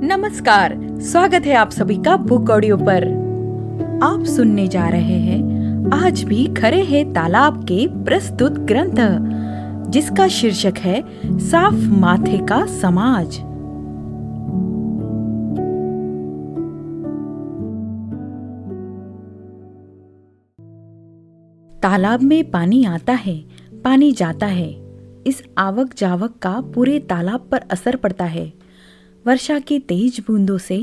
नमस्कार, स्वागत है आप सभी का बुक ऑडियो पर। आप सुनने जा रहे हैं आज भी खरे हैं तालाब के प्रस्तुत ग्रंथ, जिसका शीर्षक है साफ माथे का समाज। तालाब में पानी आता है, पानी जाता है। इस आवक जावक का पूरे तालाब पर असर पड़ता है। वर्षा की तेज बूंदों से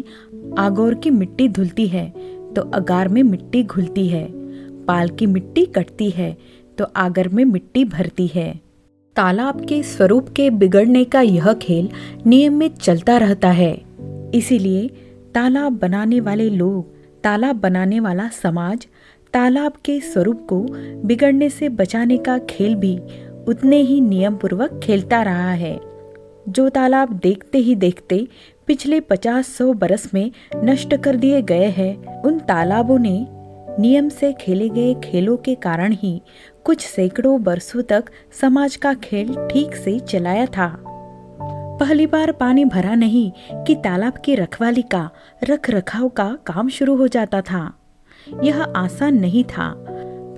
आगोर की मिट्टी धुलती है तो अगार में मिट्टी घुलती है, पाल की मिट्टी कटती है तो आगर में मिट्टी भरती है। तालाब के स्वरूप के बिगड़ने का यह खेल नियमित चलता रहता है। इसीलिए तालाब बनाने वाले लोग, तालाब बनाने वाला समाज तालाब के स्वरूप को बिगड़ने से बचाने का खेल भी उतने ही नियम पूर्वक खेलता रहा है। जो तालाब देखते ही देखते पिछले 50-100 बरस में नष्ट कर दिए गए हैं, उन तालाबों ने नियम से खेले गए खेलों के कारण ही कुछ सैकड़ों बरसों तक समाज का खेल ठीक से चलाया था। पहली बार पानी भरा नहीं कि तालाब की रखवाली का, रख रखाव का काम शुरू हो जाता था। यह आसान नहीं था,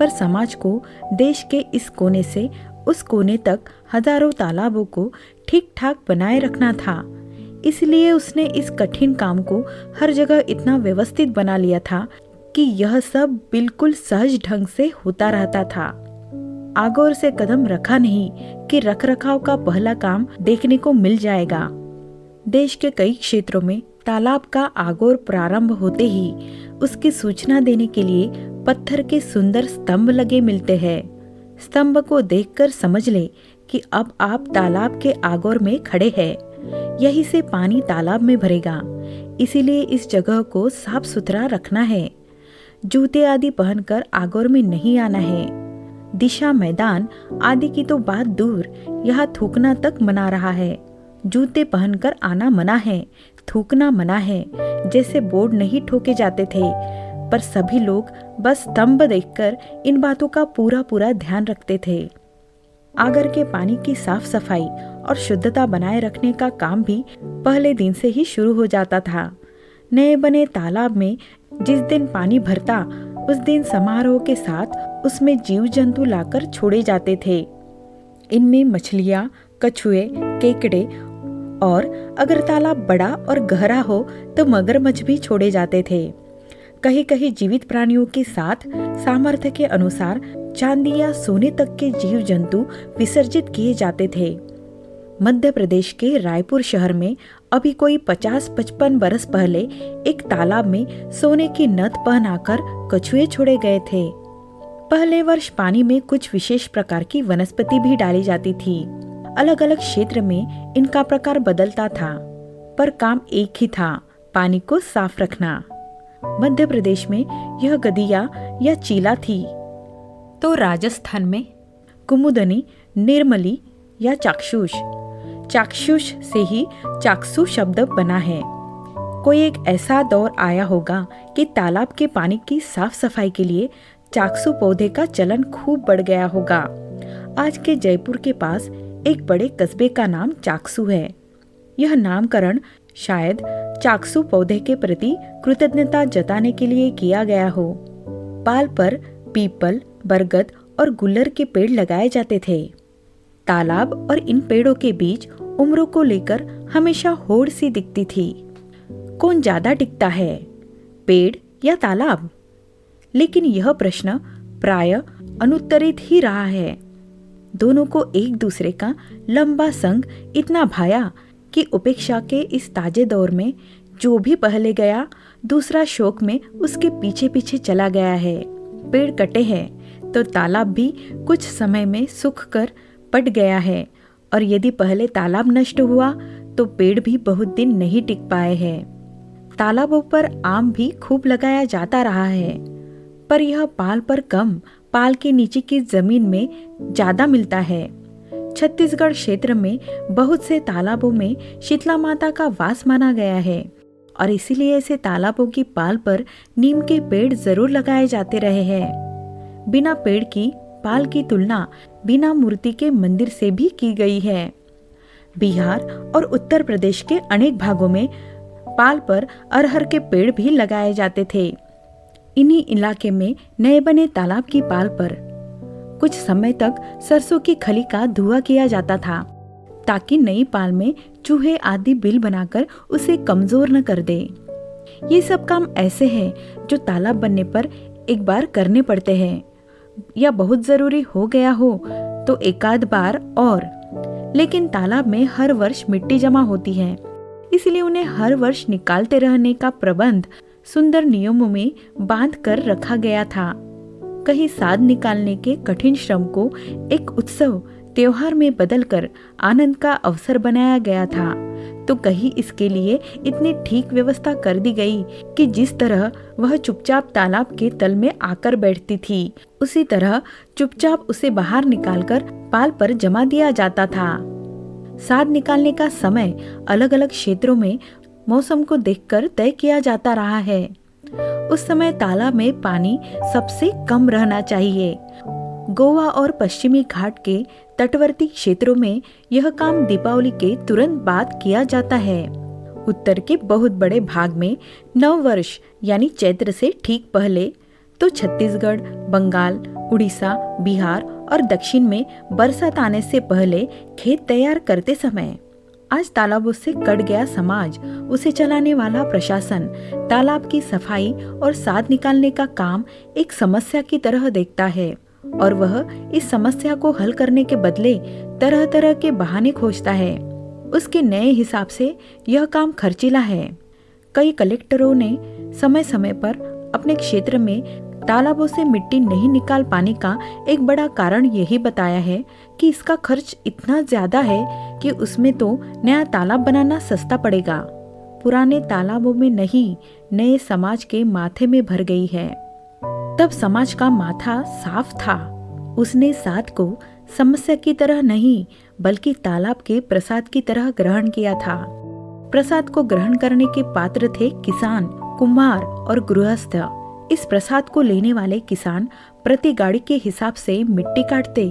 पर समाज को देश के इस कोने से उस कोने तक हजारों तालाबों को ठीक ठाक बनाए रखना था। इसलिए उसने इस कठिन काम को हर जगह इतना व्यवस्थित बना लिया था कि यह सब बिल्कुल सहज ढंग से होता रहता था। आगोर से कदम रखा नहीं कि रखरखाव का पहला काम देखने को मिल जाएगा। देश के कई क्षेत्रों में तालाब का आगोर प्रारंभ होते ही उसकी सूचना देने के लिए पत्थर के सुंदर स्तंभ लगे मिलते हैं। स्तंभ को देखकर समझ ले कि अब आप तालाब के आगोर में खड़े हैं। यही से पानी तालाब में भरेगा। इसीलिए इस जगह को साफ सुथरा रखना है। जूते आदि पहनकर आगोर में नहीं आना है। दिशा, मैदान आदि की तो बात दूर, यहाँ थूकना तक मना रहा है। जूते पहनकर आना मना है, थूकना मना है। जैसे बोर्ड नहीं ठोके जाते थे, पर सभी लोग बस स्तंभ देखकर इन बातों का पूरा ध्यान रखते थे। आगर के पानी की साफ सफाई और शुद्धता बनाए रखने का काम भी पहले दिन से ही शुरू हो जाता था। नए बने तालाब में जिस दिन पानी भरता, उस दिन समारोह के साथ उसमें जीव जंतु लाकर छोड़े जाते थे। इनमें मछलियाँ, कछुए, केकड़े और अगर तालाब बड़ा और गहरा हो तो मगरमच्छ भी छोड़े जाते थे। कहीं कहीं जीवित प्राणियों के साथ सामर्थ्य के अनुसार चांदी या सोने तक के जीव जंतु विसर्जित किए जाते थे। मध्य प्रदेश के रायपुर शहर में अभी कोई 50-55 बरस पहले एक तालाब में सोने की नथ पहनाकर कछुए छोड़े गए थे। पहले वर्ष पानी में कुछ विशेष प्रकार की वनस्पति भी डाली जाती थी। अलग अलग क्षेत्र में इनका प्रकार बदलता था, पर काम एक ही था, पानी को साफ रखना। मध्य प्रदेश में यह गदिया या चीला थी, तो राजस्थान में कुमुदनी, निर्मली या चाक्षुष। चाक्षुष से ही चाक्षु शब्द बना है। कोई एक ऐसा दौर आया होगा कि तालाब के पानी की साफ सफाई के लिए चाक्षु पौधे का चलन खूब बढ़ गया होगा। आज के जयपुर के पास एक बड़े कस्बे का नाम चाक्षु है। यह नामकरण शायद चाक्षु पौधे के प्रति कृतज्ञता जताने के लिए किया गया हो। पाल पर पीपल, बरगद और गुल्लर के पेड़ लगाए जाते थे। तालाब और इन पेड़ों के बीच उम्रों को लेकर हमेशा होड़ सी दिखती थी। कौन ज्यादा टिकता है, पेड़ या तालाब? लेकिन यह प्रश्न प्रायः अनुत्तरित ही रहा है। दोनों को एक दूसरे का लंबा संग इतना भाया कि उपेक्षा के इस ताजे दौर में जो भी पहले गया, दूसरा शोक में उसके पीछे पीछे चला गया है। पेड़ कटे हैं तो तालाब भी कुछ समय में सूख कर पट गया है, और यदि पहले तालाब नष्ट हुआ तो पेड़ भी बहुत दिन नहीं टिक पाए हैं। तालाबों पर आम भी खूब लगाया जाता रहा है, पर यह पाल पर कम, पाल के नीचे की जमीन में ज्यादा मिलता है। छत्तीसगढ़ क्षेत्र में बहुत से तालाबों में शीतला माता का वास माना गया है, और इसीलिए ऐसे तालाबों की पाल पर नीम के पेड़ जरूर लगाए जाते रहे हैं। बिना पेड़ की पाल की तुलना बिना मूर्ति के मंदिर से भी की गई है। बिहार और उत्तर प्रदेश के अनेक भागों में पाल पर अरहर के पेड़ भी लगाए जाते थे। इन्हीं इलाके में नए बने तालाब की पाल पर कुछ समय तक सरसों की खली का धुआं किया जाता था, ताकि नई पाल में चूहे आदि बिल बनाकर उसे कमजोर न कर दे। ये सब काम ऐसे हैं जो तालाब बनने पर एक बार करने पड़ते हैं, या बहुत जरूरी हो गया हो तो एकाध बार और। लेकिन तालाब में हर वर्ष मिट्टी जमा होती है, इसलिए उन्हें हर वर्ष निकालते रहने का प्रबंध सुंदर नियमों में बांध कर रखा गया था। कहीं साद निकालने के कठिन श्रम को एक उत्सव त्योहार में बदलकर आनंद का अवसर बनाया गया था, तो कहीं इसके लिए इतनी ठीक व्यवस्था कर दी गई कि जिस तरह वह चुपचाप तालाब के तल में आकर बैठती थी, उसी तरह चुपचाप उसे बाहर निकालकर पाल पर जमा दिया जाता था। साद निकालने का समय अलग अलग क्षेत्रों में मौसम को देखकर तय किया जाता रहा है। उस समय तालाब में पानी सबसे कम रहना चाहिए। गोवा और पश्चिमी घाट के तटवर्ती क्षेत्रों में यह काम दीपावली के तुरंत बाद किया जाता है। उत्तर के बहुत बड़े भाग में नव वर्ष यानी चैत्र से ठीक पहले, तो छत्तीसगढ़, बंगाल, उड़ीसा, बिहार और दक्षिण में बरसात आने से पहले खेत तैयार करते समय आज तालाबों से कट गया समाज, उसे चलाने वाला प्रशासन तालाब की सफाई और साद निकालने का काम एक समस्या की तरह देखता है, और वह इस समस्या को हल करने के बदले तरह तरह के बहाने खोजता है। उसके नए हिसाब से यह काम खर्चीला है। कई कलेक्टरों ने समय समय पर अपने क्षेत्र में तालाबों से मिट्टी नहीं निकाल पाने का एक बड़ा कारण यही बताया है कि इसका खर्च इतना ज्यादा है कि उसमें तो नया तालाब बनाना सस्ता पड़ेगा। पुराने तालाबों में नहीं, नए समाज के माथे में भर गई है। तब समाज का माथा साफ था। उसने साद को समस्या की तरह नहीं, बल्कि तालाब के प्रसाद की तरह ग्रहण किया था। प्रसाद को ग्रहण करने के पात्र थे किसान, कुम्हार और गृहस्थ। इस प्रसाद को लेने वाले किसान प्रति गाड़ी के हिसाब से मिट्टी काटते,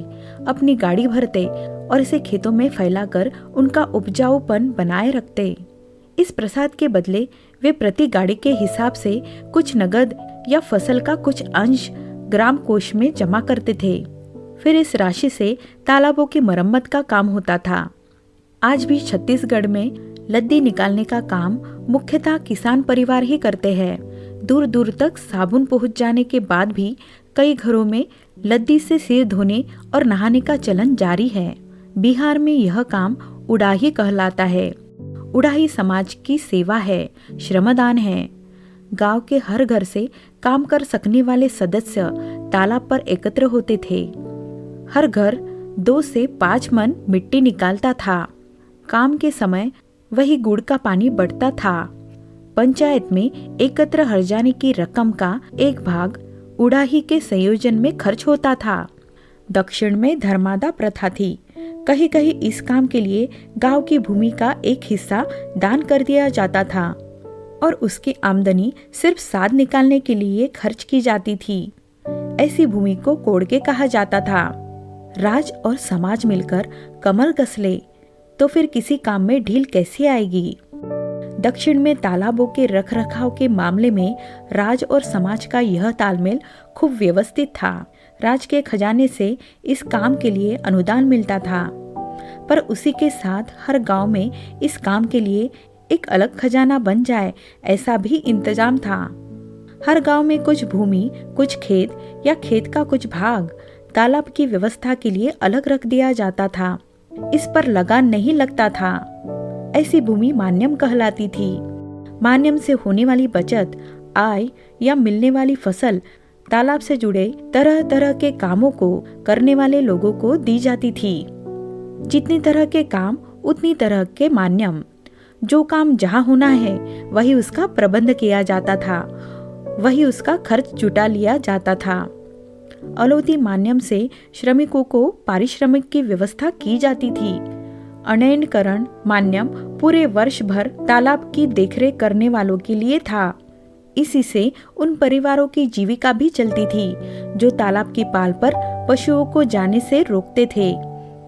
अपनी गाड़ी भरते और इसे खेतों में फैलाकर उनका उपजाऊपन बनाए रखते। इस प्रसाद के बदले वे प्रति गाड़ी के हिसाब से कुछ नगद या फसल का कुछ अंश ग्राम कोष में जमा करते थे। फिर इस राशि से तालाबों की मरम्मत का काम होता था। आज भी छत्तीसगढ़ में लद्दी निकालने का काम मुख्यतः किसान परिवार ही करते हैं। दूर दूर तक साबुन पहुंच जाने के बाद भी कई घरों में लद्दी से सिर धोने और नहाने का चलन जारी है। बिहार में यह काम उड़ाही कहलाता है। उड़ाही समाज की सेवा है, श्रमदान है। गांव के हर घर से काम कर सकने वाले सदस्य तालाब पर एकत्र होते थे। हर घर 2 से 5 मन मिट्टी निकालता था। काम के समय वही गुड़ का पानी बढ़ता था। पंचायत में एकत्र हर्जाने की रकम का एक भाग उड़ाही के संयोजन में खर्च होता था। दक्षिण में धर्मादा प्रथा थी। कहीं कहीं इस काम के लिए गांव की भूमि का एक हिस्सा दान कर दिया जाता था और उसकी आमदनी सिर्फ साद निकालने के लिए खर्च की जाती थी। ऐसी भूमि को कोड़के कहा जाता था। राज और समाज मिलकर कमर कस ले तो फिर किसी काम में ढील कैसे आएगी। दक्षिण में तालाबों के रखरखाव के मामले में राज और समाज का यह तालमेल खूब व्यवस्थित था। राज के खजाने से इस काम के लिए अनुदान मिलता था, पर उसी के साथ हर गांव में इस काम के लिए एक अलग खजाना बन जाए, ऐसा भी इंतजाम था। हर गांव में कुछ भूमि, कुछ खेत या खेत का कुछ भाग तालाब की व्यवस्था के लिए अलग रख दिया जाता था। इस पर लगान नहीं लगता था। ऐसी भूमि मान्यम कहलाती थी। मान्यम से होने वाली बचत, आय या मिलने वाली फसल तालाब से जुड़े तरह तरह के कामों को करने वाले लोगों को दी जाती थी। जितनी तरह के काम उतनी तरह के मान्यम। जो काम जहाँ होना है वही उसका प्रबंध किया जाता था, वही उसका खर्च जुटा लिया जाता था। अलौदी मान्यम से श्रमिकों को पारिश्रमिक की व्यवस्था की जाती थी। अनयनकरण मान्यम पूरे वर्ष भर तालाब की देखरेख करने वालों के लिए था। इसी से उन परिवारों की जीविका भी चलती थी जो तालाब की पाल पर पशुओं को जाने से रोकते थे।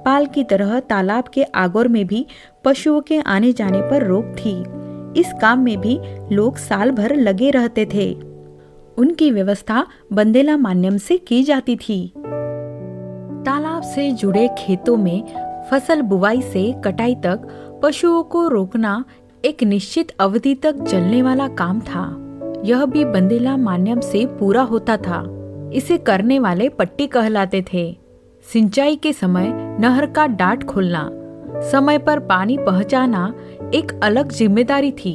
पाल की तरह तालाब के आगोर में भी पशुओं के आने जाने पर रोक थी। इस काम में भी लोग साल भर लगे रहते थे। उनकी व्यवस्था बंदेला मान्यम से की जाती थी। तालाब से जुड़े खेतों में फसल बुवाई से कटाई तक पशुओं को रोकना एक निश्चित अवधि तक चलने वाला काम था। यह भी बंदेला मान्यम से पूरा होता था। इसे करने वाले पट्टी कहलाते थे। सिंचाई के समय नहर का डाट खोलना, समय पर पानी पहुंचाना एक अलग जिम्मेदारी थी।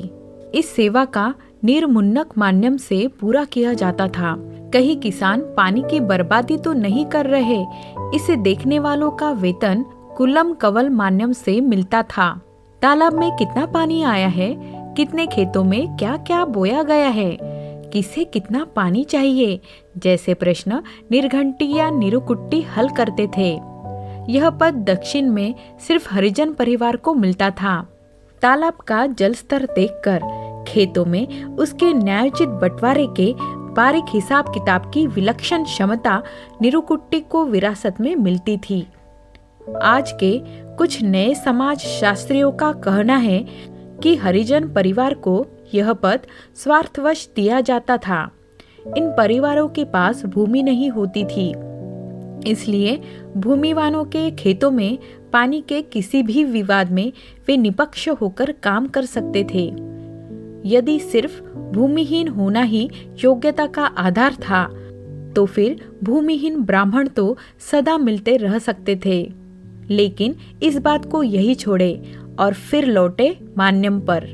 इस सेवा का निर्मुन्नक मान्यम से पूरा किया जाता था। कई किसान पानी की बर्बादी तो नहीं कर रहे, इसे देखने वालों का वेतन कुल्लम कवल मान्यम से मिलता था। तालाब में कितना पानी आया है, कितने खेतों में क्या क्या बोया गया है, किसे कितना पानी चाहिए, जैसे प्रश्न निर्घंटी या निरुकुट्टी हल करते थे। यह पद दक्षिण में सिर्फ हरिजन परिवार को मिलता था। तालाब का जल स्तर देखकर खेतों में उसके न्यायोचित बंटवारे के बारीक हिसाब किताब की विलक्षण क्षमता निरुकुट्टी को विरासत में मिलती थी। आज के कुछ नए समाज शास्त्रियों का कहना है कि हरिजन परिवार को यह पद स्वार्थवश दिया जाता था। इन परिवारों के पास भूमि नहीं होती थी, इसलिए भूमिवानों के खेतों में पानी के किसी भी विवाद में वे निपक्ष होकर काम कर सकते थे। यदि सिर्फ भूमिहीन होना ही योग्यता का आधार था, तो फिर भूमिहीन ब्राह्मण तो सदा मिलते रह सकते थे। लेकिन इस बात को यही छोड़े और फिर लौटे मान्यम पर।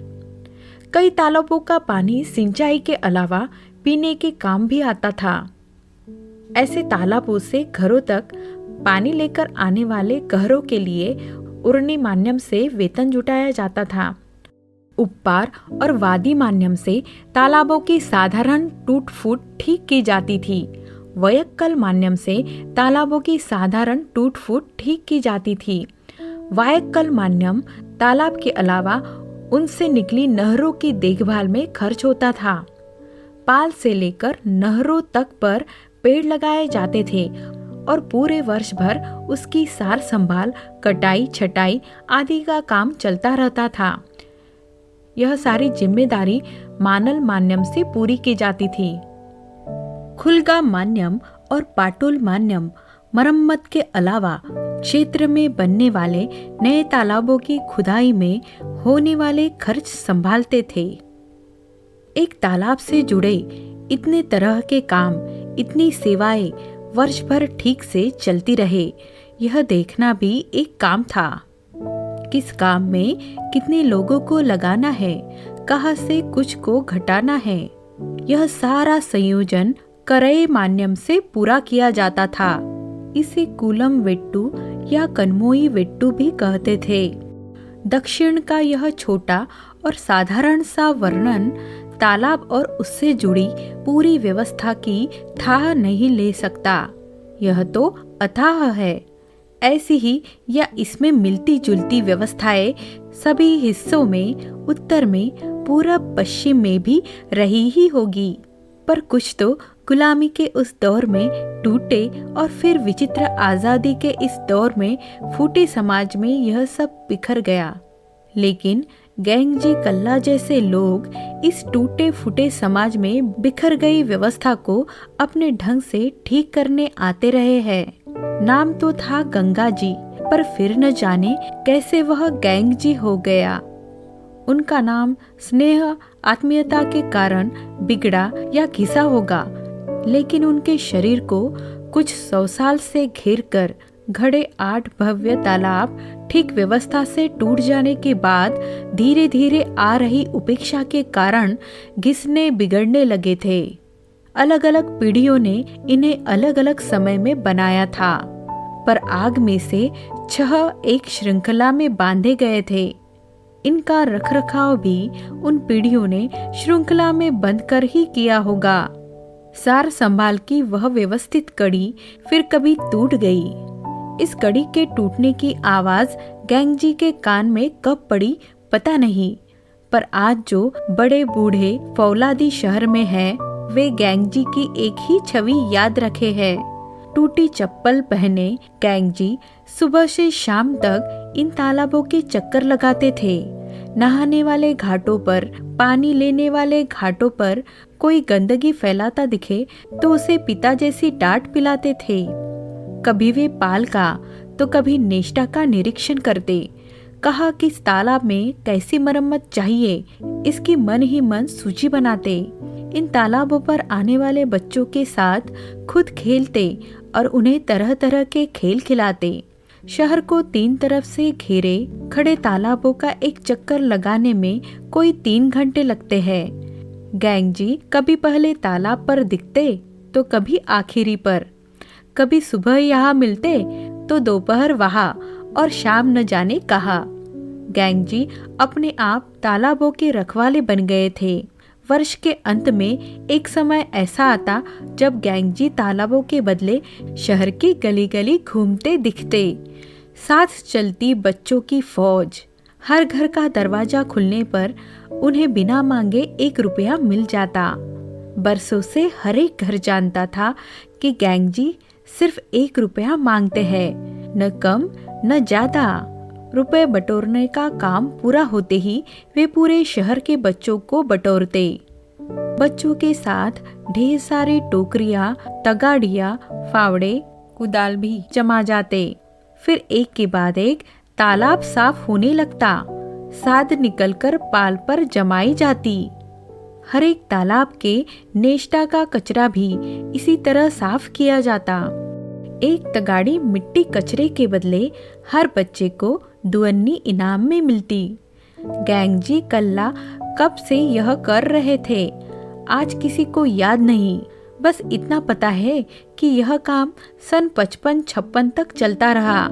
कई तालाबों का पानी सिंचाई के अलावा पीने के काम भी आता था। ऐसे तालाबों से घरों तक पानी लेकर आने वाले कहरों के लिए उर्नी मान्यम से वेतन जुटाया जाता था। उपपार और वादी मान्यम से तालाबों की साधारण टूट फूट ठीक की जाती थी। वयक्कल मान्यम से तालाबों की साधारण टूट फूट ठीक की जाती थी। वायक्कल मान्यम तालाब के अलावा उनसे निकली नहरों की देखभाल में खर्च होता था। पाल से लेकर नहरों तक पर पेड़ लगाए जाते थे और पूरे वर्ष भर उसकी सार संभाल, कटाई, छटाई आदि का काम चलता रहता था। यह सारी जिम्मेदारी मानल मान्यम से पूरी की जाती थी। खुलगा मान्यम और पाटोल मान्यम मरम्मत के अलावा क्षेत्र में बनने वाले नए तालाबों की खुदाई में होने वाले खर्च संभालते थे। एक तालाब से जुड़े इतने तरह के काम, इतनी सेवाएं वर्ष भर ठीक से चलती रहे, यह देखना भी एक काम था। किस काम में कितने लोगों को लगाना है, कहाँ से कुछ को घटाना है, यह सारा संयोजन करई मान्यम से पूरा किया जाता था। इसे कूलम वेट्टू या कनमोई वेट्टू भी कहते थे। दक्षिण का यह छोटा और साधारण सा वर्णन तालाब और उससे जुड़ी पूरी व्यवस्था की थाह नहीं ले सकता। यह तो अथाह है। ऐसी ही या इसमें मिलती जुलती व्यवस्थाएं सभी हिस्सों में, उत्तर में, पूरब पश्चिम में भी रही ही होगी। पर कुछ तो गुलामी के उस दौर में टूटे और फिर विचित्र आजादी के इस दौर में फूटे समाज में यह सब बिखर गया। लेकिन गैंगजी कल्ला जैसे लोग इस टूटे फूटे समाज में बिखर गई व्यवस्था को अपने ढंग से ठीक करने आते रहे हैं। नाम तो था गंगा जी, पर फिर न जाने कैसे वह गैंगजी हो गया। उनका नाम स्नेह आत्मीयता के कारण बिगड़ा या घिसा होगा, लेकिन उनके शरीर को कुछ 100 साल से घेर कर घड़े 8 भव्य तालाब ठीक व्यवस्था से टूट जाने के बाद धीरे धीरे आ रही उपेक्षा के कारण घिसने बिगड़ने लगे थे। अलग अलग पीढ़ियों ने इन्हें अलग अलग समय में बनाया था, पर आग में से 6 एक श्रृंखला में बांधे गए थे। इनका रखरखाव भी उन पीढ़ियों ने श्रृंखला में बंद कर ही किया होगा। सार संभाल की वह व्यवस्थित कड़ी फिर कभी टूट गई। इस कड़ी के टूटने की आवाज गैंगजी के कान में कब पड़ी पता नहीं, पर आज जो बड़े बूढ़े फौलादी शहर में हैं, वे गैंगजी की एक ही छवि याद रखे हैं। टूटी चप्पल पहने गैंगजी सुबह से शाम तक इन तालाबों के चक्कर लगाते थे। नहाने वाले घाटों पर, पानी लेने वाले घाटों पर कोई गंदगी फैलाता दिखे तो उसे पिता जैसी डांट पिलाते थे। कभी वे पाल का तो कभी नेष्टा का निरीक्षण करते। कहा कि इस तालाब में कैसी मरम्मत चाहिए, इसकी मन ही मन सूची बनाते। इन तालाबों पर आने वाले बच्चों के साथ खुद खेलते और उन्हें तरह तरह के खेल खिलाते। शहर को 3 तरफ से घेरे खड़े तालाबों का एक चक्कर लगाने में कोई 3 घंटे लगते हैं। गैंगजी कभी पहले तालाब पर दिखते तो कभी आखिरी पर। कभी सुबह यहाँ मिलते तो दोपहर वहाँ और शाम न जाने कहाँ। गैंगजी अपने आप तालाबों के रखवाले बन गए थे। वर्ष के अंत में एक समय ऐसा आता जब गैंगजी तालाबों के बदले शहर की गली गली घूमते दिखते। साथ चलती बच्चों की फौज। हर घर का दरवाजा खुलने पर उन्हें बिना मांगे 1 रुपया मिल जाता। बरसों से हर एक घर जानता था कि गैंगजी सिर्फ 1 रुपया मांगते हैं, न कम न ज्यादा। रुपए बटोरने का काम पूरा होते ही वे पूरे शहर के बच्चों को बटोरते। बच्चों के साथ ढेर सारी टोकरियां, तगाड़ियां, फावड़े, कुदाल भी जमा जाते। फिर एक के बाद एक तालाब साफ होने लगता। साद निकलकर पाल पर जमाई जाती। हर एक तालाब के नेष्टा का कचरा भी इसी तरह साफ किया जाता। एक तगाड़ी मिट्टी कचरे के बदले हर बच्चे को दुअन्नी इनाम में मिलती। गैंगजी कल्ला कब से यह कर रहे थे, आज किसी को याद नहीं। बस इतना पता है कि यह काम सन 55-56 तक चलता रहा।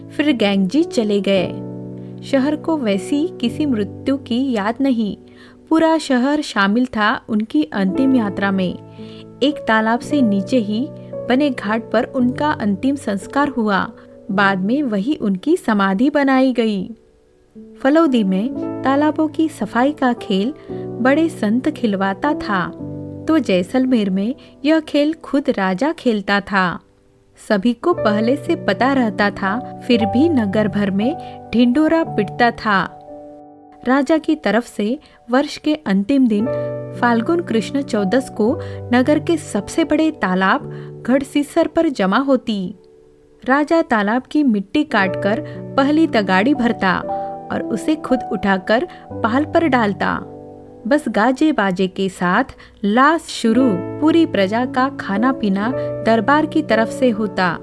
फिर गैंगजी चले गए। शहर को वैसी किसी मृत्यु की याद नहीं। पूरा शहर शामिल था उनकी अंतिम यात्रा में। एक तालाब से नीचे ही बने घाट पर उनका अंतिम संस्कार हुआ। बाद में वही उनकी समाधि बनाई गई। फलौदी में तालाबों की सफाई का खेल बड़े संत खिलवाता था, तो जैसलमेर में यह खेल खुद राजा खेलता था। सभी को पहले से पता रहता था, फिर भी नगर भर में ढिंढोरा पिटता था। राजा की तरफ से वर्ष के अंतिम दिन फाल्गुन कृष्ण 14 को नगर के सबसे बड़े तालाब गढ़सीसर पर जमा होती। राजा तालाब की मिट्टी काटकर पहली तगाड़ी भरता और उसे खुद उठाकर पाल पर डालता। बस गाजे बाजे के साथ लाश शुरू। पूरी प्रजा का खाना पीना दरबार की तरफ से होता।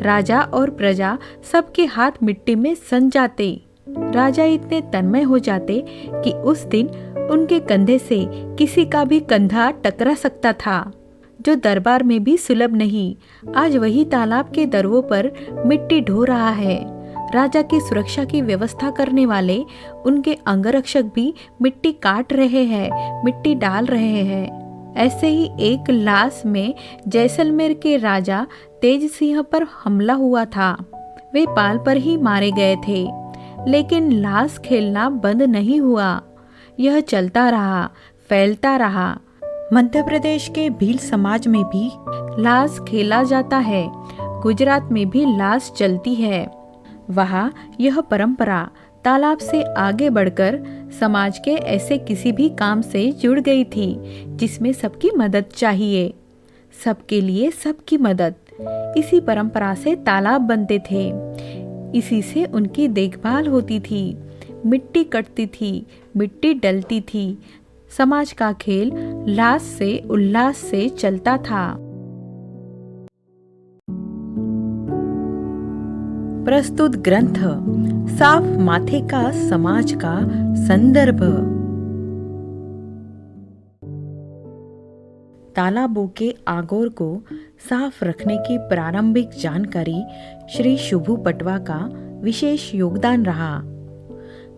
राजा और प्रजा सबके हाथ मिट्टी में सन जाते। राजा इतने तन्मय हो जाते कि उस दिन उनके कंधे से किसी का भी कंधा टकरा सकता था, जो दरबार में भी सुलभ नहीं। आज वही तालाब के दरवों पर मिट्टी ढो रहा है। राजा की सुरक्षा की व्यवस्था करने वाले उनके अंगरक्षक भी मिट्टी काट रहे हैं, मिट्टी डाल रहे हैं। ऐसे ही एक लाश में जैसलमेर के राजा तेज सिंह पर हमला हुआ था। वे पाल पर ही मारे गए थे, लेकिन लाश खेलना बंद नहीं हुआ। यह चलता रहा, फैलता रहा। मध्य प्रदेश के भील समाज में भी लाश खेला जाता है। गुजरात में भी लाश चलती है। वहाँ यह परंपरा तालाब से आगे बढ़कर समाज के ऐसे किसी भी काम से जुड़ गई थी जिसमें सबकी मदद चाहिए। सबके लिए सबकी मदद। इसी परंपरा से तालाब बनते थे। इसी से उनकी देखभाल होती थी। मिट्टी कटती थी, मिट्टी डलती थी। समाज का खेल लाश से उल्लास से चलता था। प्रस्तुत ग्रंथ साफ माथे का समाज का संदर्भ। तालाबों के आगोर को साफ रखने की प्रारंभिक जानकारी श्री शुभू पटवा का विशेष योगदान रहा।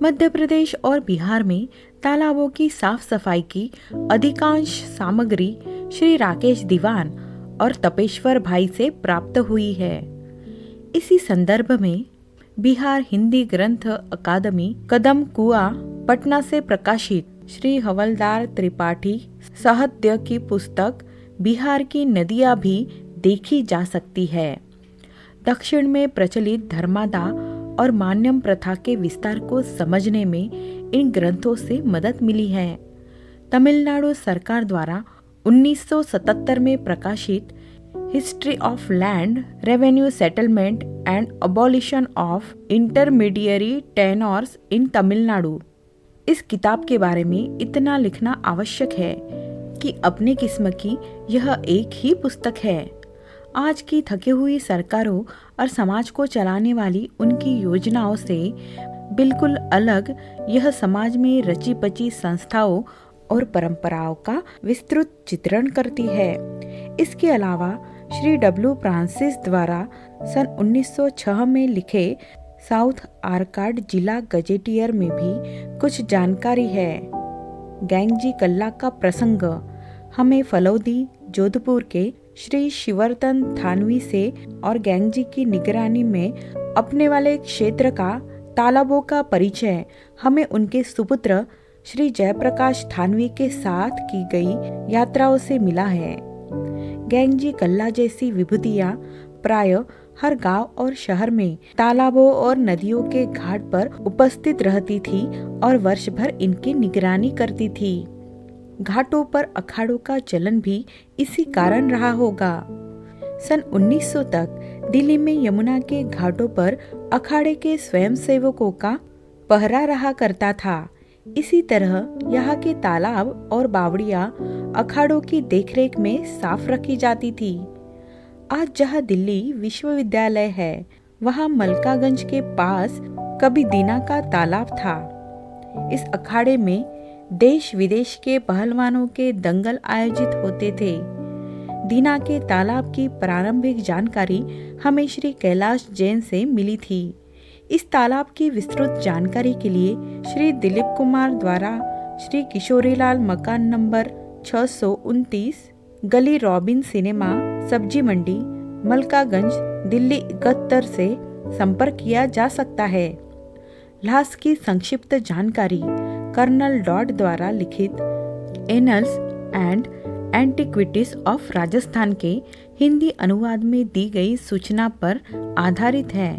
मध्य प्रदेश और बिहार में तालाबों की साफ सफाई की अधिकांश सामग्री श्री राकेश दीवान और तपेश्वर भाई से प्राप्त हुई है। इसी संदर्भ में बिहार हिंदी ग्रंथ अकादमी कदम कुआ पटना से प्रकाशित श्री हवलदार त्रिपाठी साहित्य की पुस्तक बिहार की नदियाँ भी देखी जा सकती है। दक्षिण में प्रचलित धर्मादा और मान्यम प्रथा के विस्तार को समझने में इन ग्रंथों से मदद मिली है। तमिलनाडु सरकार द्वारा 1977 में प्रकाशित history of land revenue settlement and abolition of intermediary tenures in Tamil Nadu, इस किताब के बारे में इतना लिखना आवश्यक है कि अपने किस्म की यह एक ही पुस्तक है। आज की थकी हुई सरकारों और समाज को चलाने वाली उनकी योजनाओं से बिल्कुल अलग यह समाज में रची पची संस्थाओं और परंपराओं का विस्तृत चित्रण करती है। इसके अलावा श्री डब्ल्यू फ्रांसिस द्वारा सन 1906 में लिखे साउथ आर्काड जिला गजेटियर में भी कुछ जानकारी है। गैंगजी कल्ला का प्रसंग हमें फलौदी जोधपुर के श्री शिवर्तन थानवी से और गैंगजी की निगरानी में अपने वाले क्षेत्र का तालाबों का परिचय हमें उनके सुपुत्र श्री जयप्रकाश थानवी के साथ की गई यात्राओं से मिला है। गैंगजी कल्ला जैसी विभूतियां प्राय हर गांव और शहर में तालाबों और नदियों के घाट पर उपस्थित रहती थी और वर्ष भर इनकी निगरानी करती थी। घाटों पर अखाड़ों का चलन भी इसी कारण रहा होगा। सन 1900 तक दिल्ली में यमुना के घाटों पर अखाड़े के स्वयंसेवकों का पहरा रहा करता था। इसी तरह यहाँ के तालाब और बावड़ियाँ अखाड़ों की देखरेख में साफ रखी जाती थी। आज जहाँ दिल्ली विश्वविद्यालय है, वहाँ मलकागंज के पास कभी दीना का तालाब था। इस अखाड़े में देश विदेश के पहलवानों के दंगल आयोजित होते थे। दीना के तालाब की प्रारंभिक जानकारी हमें श्री कैलाश जैन से मिली थी। इस तालाब की विस्तृत जानकारी के लिए श्री दिलीप कुमार द्वारा श्री किशोरीलाल मकान नंबर 629 गली रॉबिन सिनेमा सब्जी मंडी मलकागंज दिल्ली 71 से संपर्क किया जा सकता है। ल्हास की संक्षिप्त जानकारी कर्नल डॉट द्वारा लिखित annuls and antiquities of Rajasthan के हिंदी अनुवाद में दी गई सूचना पर आधारित है।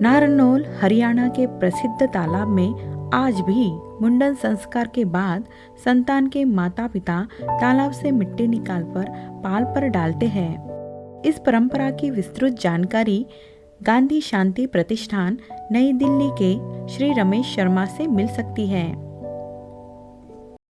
नारनौल हरियाणा के प्रसिद्ध तालाब में आज भी मुंडन संस्कार के बाद संतान के माता पिता तालाब से मिट्टी निकालकर पाल पर डालते हैं। इस परंपरा की विस्तृत जानकारी गांधी शांति प्रतिष्ठान नई दिल्ली के श्री रमेश शर्मा से मिल सकती है।